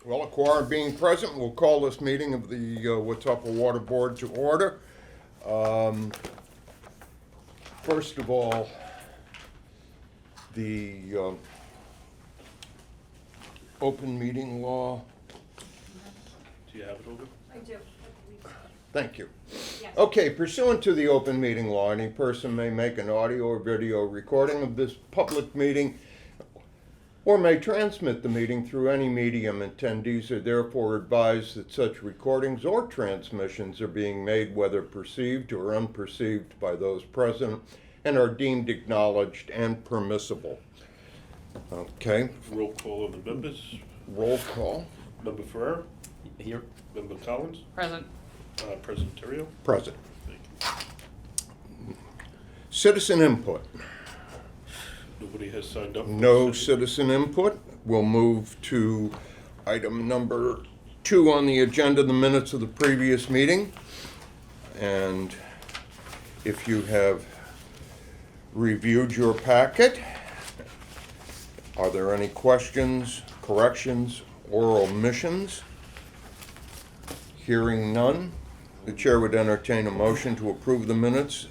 Well, a quorum being present, we'll call this meeting of the Watuppa Water Board to order. First of all, the open meeting law. Do you have it over? I do. Thank you. Yes. Okay, pursuant to the open meeting law, any person may make an audio or video recording of this public meeting or may transmit the meeting through any medium. Attendees are therefore advised that such recordings or transmissions are being made whether perceived or unperceived by those present and are deemed acknowledged and permissible. Okay, Roll call of the members. roll call. Member Ferrer, Here. Member Collins, Present. President Terrio. Present. Thank you. Citizen input. Nobody has signed up. No citizen input. We'll move to item number 2 on the agenda, the minutes of the previous meeting. And if you have reviewed your packet, are there any questions, corrections, or omissions? Hearing none, the chair would entertain a motion to approve the minutes.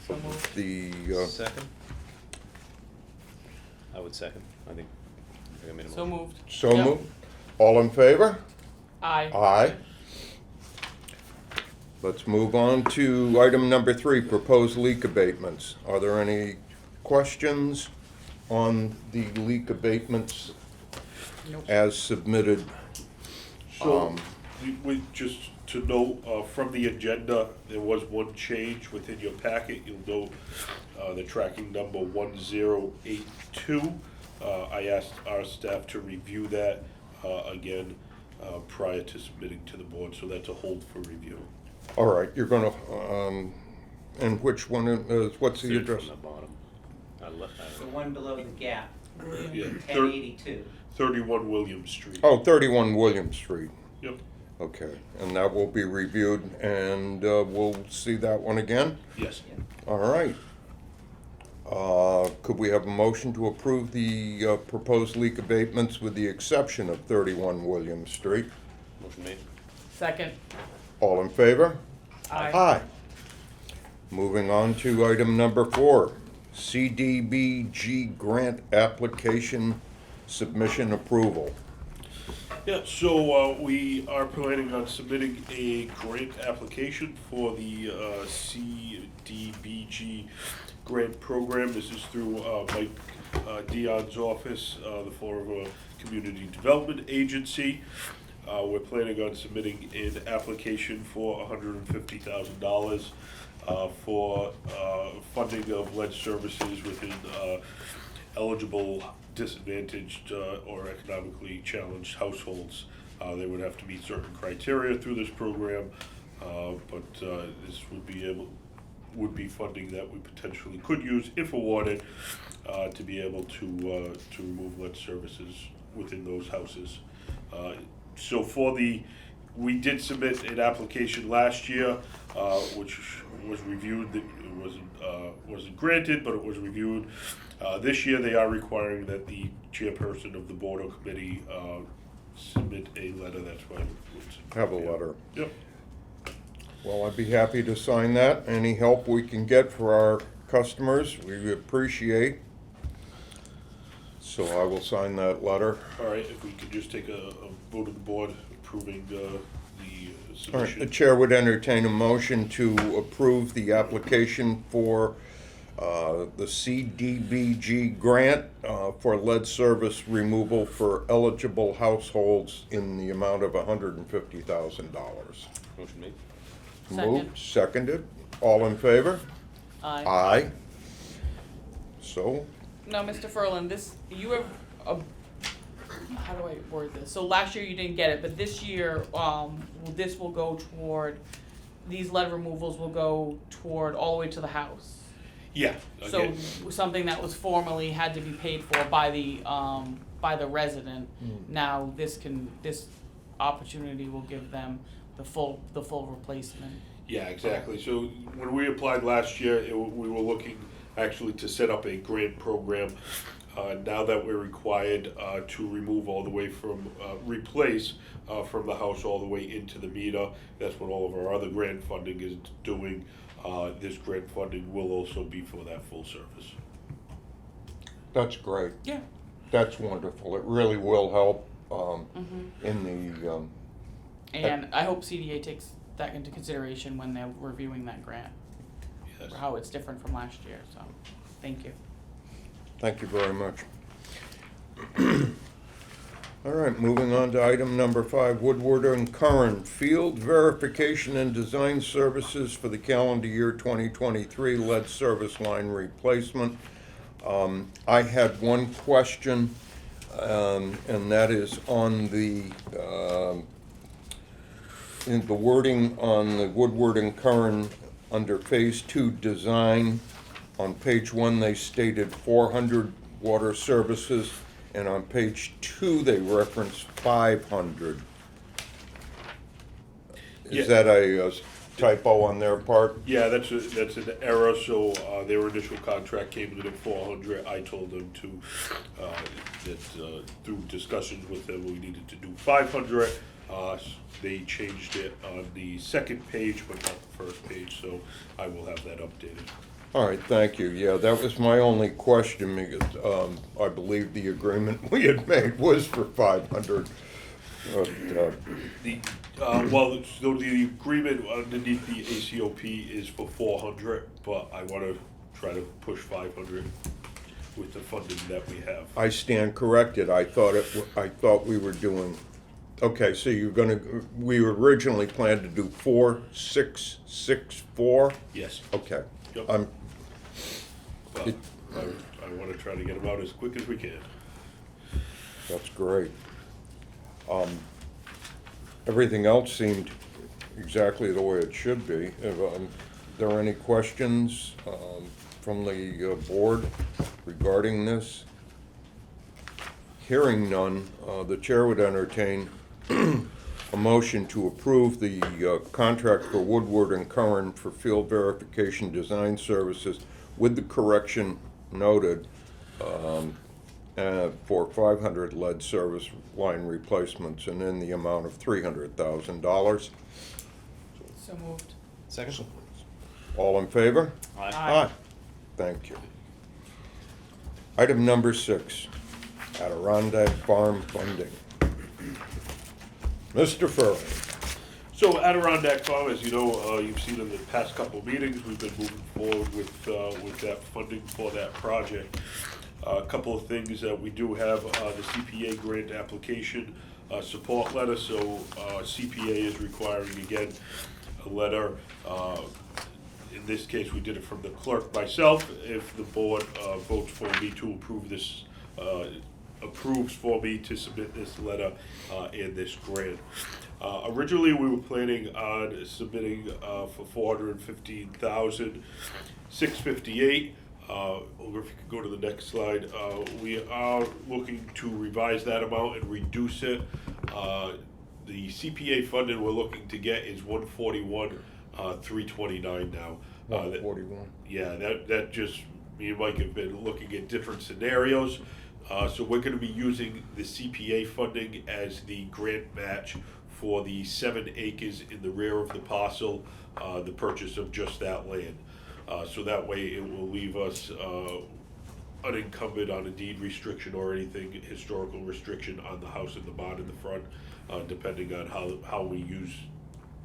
So moved. The Second? I would second. I think I made a So motion. moved. so Yep. moved. All in favor? Aye. Aye. Let's move on to item number 3, proposed leak abatements. Are there any questions on the leak abatements Nope. as submitted? So, we just to note, from the agenda, there was one change within your packet. You'll note the tracking number 1082. I asked our staff to review that again prior to submitting to the board, so that's a hold for review. All right, you're gonna, and which one is, what's the Third address? from the bottom. The one below the gap, Yeah, 1082. 31 William Street. Oh, 31 William Street. Yep. Okay, and that will be reviewed, and we'll see that one again? Yes. All right. Could we have a motion to approve the proposed leak abatements with the exception of 31 William Street? Motion made. Second. All in favor? Aye. Aye. Moving on to item number 4, CDBG grant application submission approval. Yeah, so we are planning on submitting a grant application for the CDBG grant program. This is through Mike Dion's office, the Florida Community Development Agency. We're planning on submitting an application for $150,000 for funding of lead services within eligible disadvantaged or economically challenged households. They would have to meet certain criteria through this program, but this would be funding that we potentially could use, if awarded, to be able to remove lead services within those houses. So we did submit an application last year, which was reviewed. It wasn't granted, but it was reviewed. This year, they are requiring that the chairperson of the board or committee submit a letter. That's why it's Have a letter. Yep. Well, I'd be happy to sign that. Any help we can get for our customers, we appreciate. So I will sign that letter. All right. If we could just take a vote of the board approving the All right, submission. the chair would entertain a motion to approve the application for the CDBG grant for lead service removal for eligible households in the amount of $150,000. Motion made. Moved, seconded, all in favor? Aye. Aye. So, Now, Mr. Ferland, you have how do I word this? So last year you didn't get it, but this year, this will go toward, these lead removals will go toward all the way to the house. Yeah. So Again, something that was formerly had to be paid for by the resident, now this opportunity will give them the full replacement. yeah, exactly. So when we applied last year, we were looking actually to set up a grant program Now that we're required to remove all the way from, replace from the house all the way into the meter, that's what all of our other grant funding is doing. This grant funding will also be for that full service. That's great. Yeah. That's wonderful. It really will help in the, And I hope CDA takes that into consideration when they're reviewing that grant, Yes. for how it's different from last year, so, thank you. thank you very much. All right, moving on to item number 5, Woodward and Curran Field Verification and Design Services for the calendar year 2023 lead service line replacement. I had one question, and that is on in the wording on the Woodward and Curran under Phase 2 design. On page 1, they stated 400 water services, and on page 2, they referenced 500. Yeah. Is that a typo on their part? Yeah, that's an error, so, their initial contract came in at 400, I told them to, through discussions with them, we needed to do 500. They changed it on the second page, but not the first page, so I will have that updated. All right, thank you. Yeah, that was my only question, because I believe the agreement we had made was for 500. So the agreement underneath the ACOP is for 400, but I wanna try to push 500 with the funding that we have. I stand corrected. I thought we were doing, okay, so we originally planned to do 4, 6, 6, 4? Yes. Okay. Yep. But I wanna try to get them out as quick as we can. That's great. Everything else seemed exactly the way it should be. There any questions from the board regarding this? Hearing none, the chair would entertain a motion to approve the contract for Woodward and Curran for field verification design services with the correction noted for 500 lead service line replacements and in the amount of $300,000. So moved. Second? All in favor? Aye. Thank you. Item number 6, Adirondack Farm funding. Mr. Furley. So Adirondack Farm, as you know, you've seen in the past couple of meetings, we've been moving forward with that funding for that project. A couple of things that we do have, the CPA grant application support letter, so CPA is requiring, again, a letter. In this case, we did it from the clerk myself. If the board votes for me to approve this, approves for me to submit this letter and this grant. Originally, we were planning on submitting for $415,658. If you could go to the next slide, we are looking to revise that amount and reduce it. The CPA funding we're looking to get is $141,329 now. 141. Yeah, that just, me and Mike have been looking at different scenarios. So we're gonna be using the CPA funding as the grant match for the 7 acres in the rear of the parcel, the purchase of just that land. So that way it will leave us unencumbered on a deed restriction or anything, historical restriction on the house and the barn in the front, depending on how we use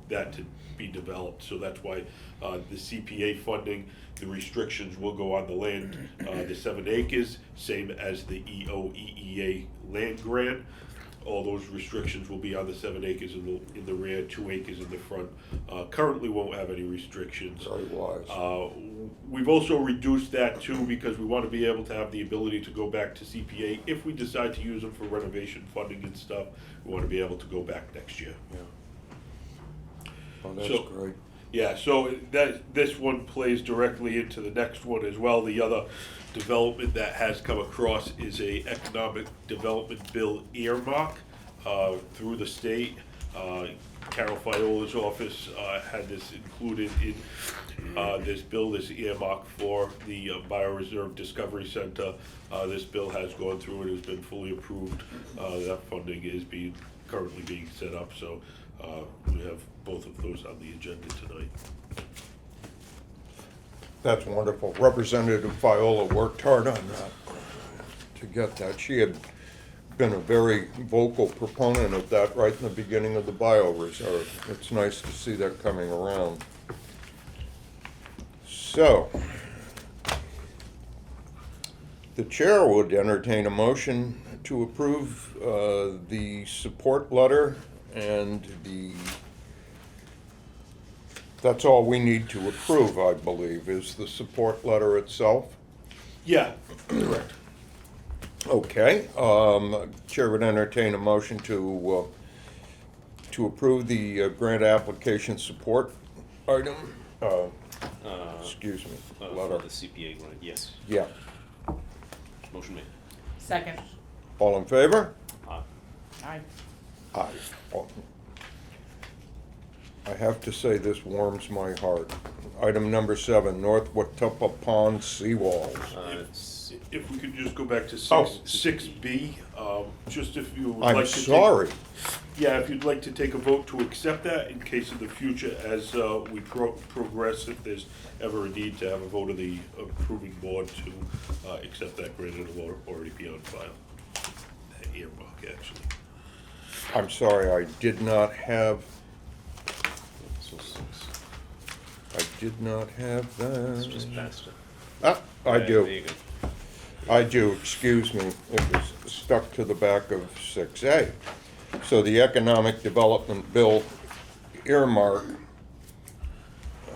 that to be developed. So that's why the CPA funding, the restrictions will go on the land, the 7 acres, same as the EOEEA land grant. All those restrictions will be on the 7 acres in the rear, 2 acres in the front. Currently won't have any restrictions. Very wise. We've also reduced that too because we want to be able to have the ability to go back to CPA. If we decide to use them for renovation funding and stuff, we want to be able to go back next year. Oh, that's So- great. Yeah, so this one plays directly into the next one as well. The other development that has come across is a economic development bill earmark through the state. Carol Fiola's office had this included in this bill, this earmark for the Bioreserve Discovery Center. This bill has gone through and has been fully approved. That funding is currently being set up, so we have both of those on the agenda tonight. That's wonderful. Representative Viola worked hard on that to get that. She had been a very vocal proponent of that right in the beginning of the bioreserve. It's nice to see that coming around. So, the chair would entertain a motion to approve the support letter and that's all we need to approve, I believe, is the support letter itself. Yeah, correct. Okay, chair would entertain a motion to approve the grant application support item. Excuse me, For letter. the CPA grant, yes. Yeah, Motion made. Second. all in favor? Aye. Aye. Oh. I have to say, this warms my heart. Item number 7, North Watuppa Pond seawalls. If we could just go back to Oh. 6B, just if you would like to I'm take. sorry. Yeah, if you'd like to take a vote to accept that in case in the future as we progress, if there's ever a need to have a vote of the approving board to accept that grant, it'll already be on file. That earmark, actually. I'm sorry, I did not have It's just that. passed it. Ah, I Yeah, do. There you go. I do, excuse me, it was stuck to the back of 6A. So the Economic Development Bill earmark,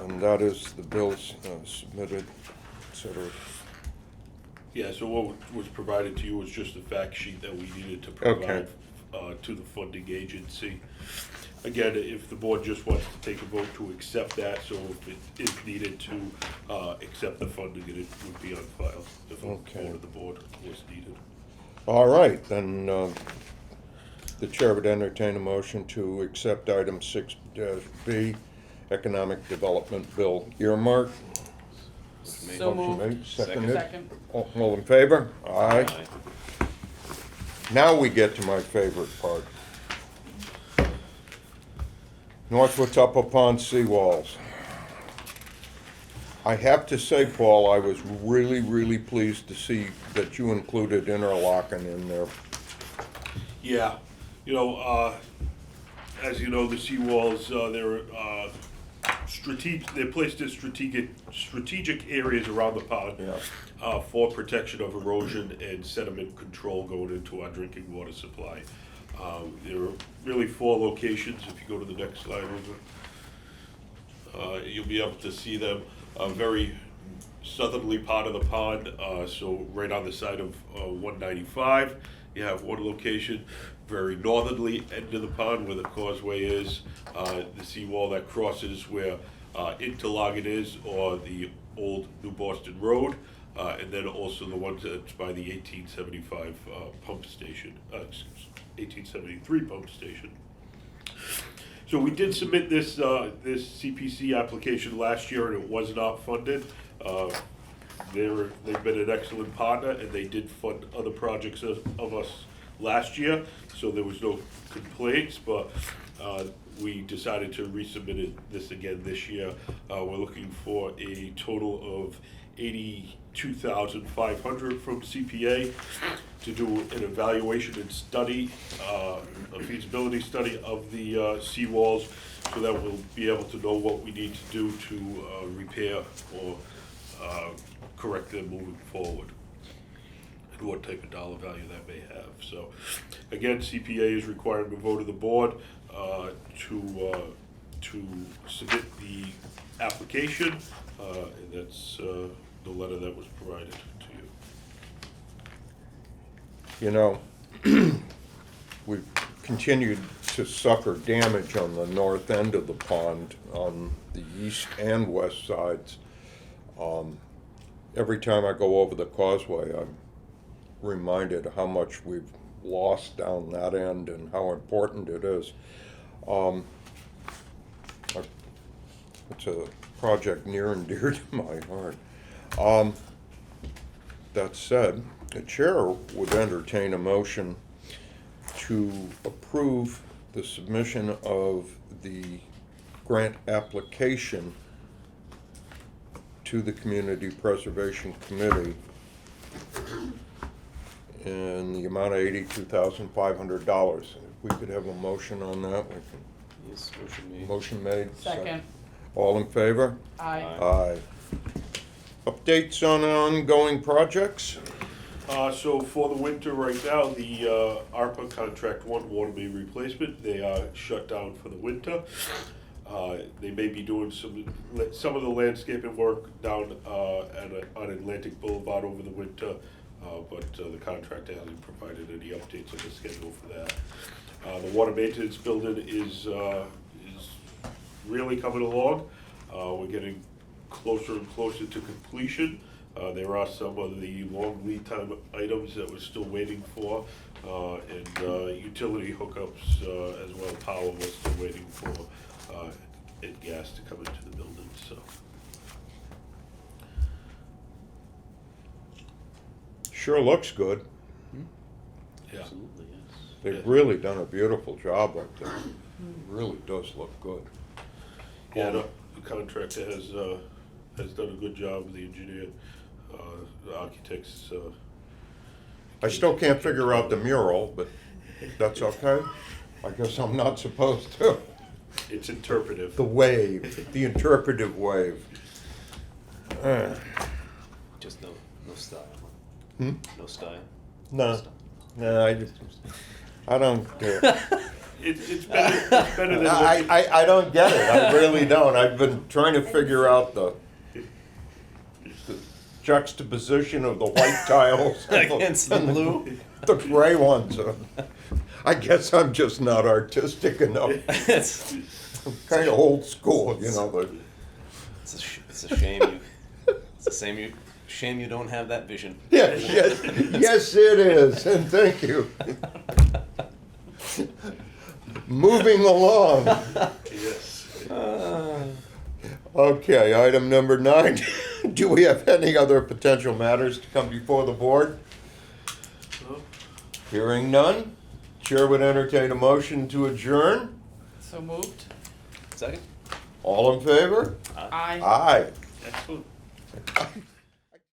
and that is the bills submitted, et cetera. Yeah, so what was provided to you was just a fact sheet that we needed to Okay. provide to the funding agency. Again, if the board just wants to take a vote to accept that, so if it is needed to accept the funding, it would be on file if a Okay. vote of the board was needed. All right, then the chair would entertain a motion to accept item 6-B, Economic Development Bill earmark. Motion made. So Motion moved. made, seconded. Second. All in favor? Aye. Now we get to my favorite part. North Watuppa Pond seawalls. I have to say, Paul, I was really, really pleased to see that you included interlocking in there. Yeah, you know, as you know, the seawalls, they're they're placed in strategic areas around the pond for protection of erosion and sediment control going into our drinking water supply. There are really 4 locations. If you go to the next slide over, you'll be able to see them. Very southerly part of the pond, so right on the side of 195, you have one location. Very northerly end of the pond where the causeway is, the seawall that crosses where Interlochen is, or the old New Boston Road, and then also the one that's by the 1875 pump station, 1873 pump station. So we did submit this CPC application last year, and it was not funded. They've been an excellent partner, and they did fund other projects of us last year, so there was no complaints, but we decided to resubmit this again this year. We're looking for a total of $82,500 from CPA to do an evaluation and study, a feasibility study of the seawalls, so that we'll be able to know what we need to do to repair or correct them moving forward, and what type of dollar value that may have. So, again, CPA is requiring a vote of the board to submit the application, and that's the letter that was provided to you. You know, we've continued to suffer damage on the north end of the pond, on the east and west sides. Every time I go over the causeway, I'm reminded how much we've lost down that end and how important it is. Um, It's a project near and dear to my heart. That said, the chair would entertain a motion to approve the submission of the grant application to the Community Preservation Committee in the amount of $82,500. If we could have a motion on that, we can. Yes, motion made. Motion made. Second. All in favor? Aye. Aye. Updates on ongoing projects? So for the winter right now, the ARPA contract one water main replacement, they are shut down for the winter. They may be doing some of the landscaping work down on Atlantic Boulevard over the winter, but the contractor hasn't provided any updates on the schedule for that. The water maintenance building is really coming along. We're getting closer and closer to completion. There are some of the long lead time items that we're still waiting for, and utility hookups as well, power we're still waiting for, and gas to come into the building, so. Sure looks good. Yeah. Absolutely, yes. They've really done a beautiful job up there. It really does look good. Yeah, the contractor has done a good job, the engineer, the architects. I still can't figure out the mural, but that's okay. I guess I'm not supposed to. It's interpretive. The wave, the interpretive wave. Just no style. Hmm? No style. No, no, I don't get it. It's better than what. I don't get it, I really don't. I've been trying to figure out the juxtaposition of the white tiles Against the blue? the gray ones. I guess I'm just not artistic enough. It's I'm kind of old school, you know. But it's a shame you. It's the same shame you don't have that vision. yes, yes, it is, and thank you. Moving along. Yes. Okay, item number 9. Do we have any other potential matters to come before the board? No? Hearing none, chair would entertain a motion to adjourn. So moved. Second? All in favor? Aye. Aye. Excellent.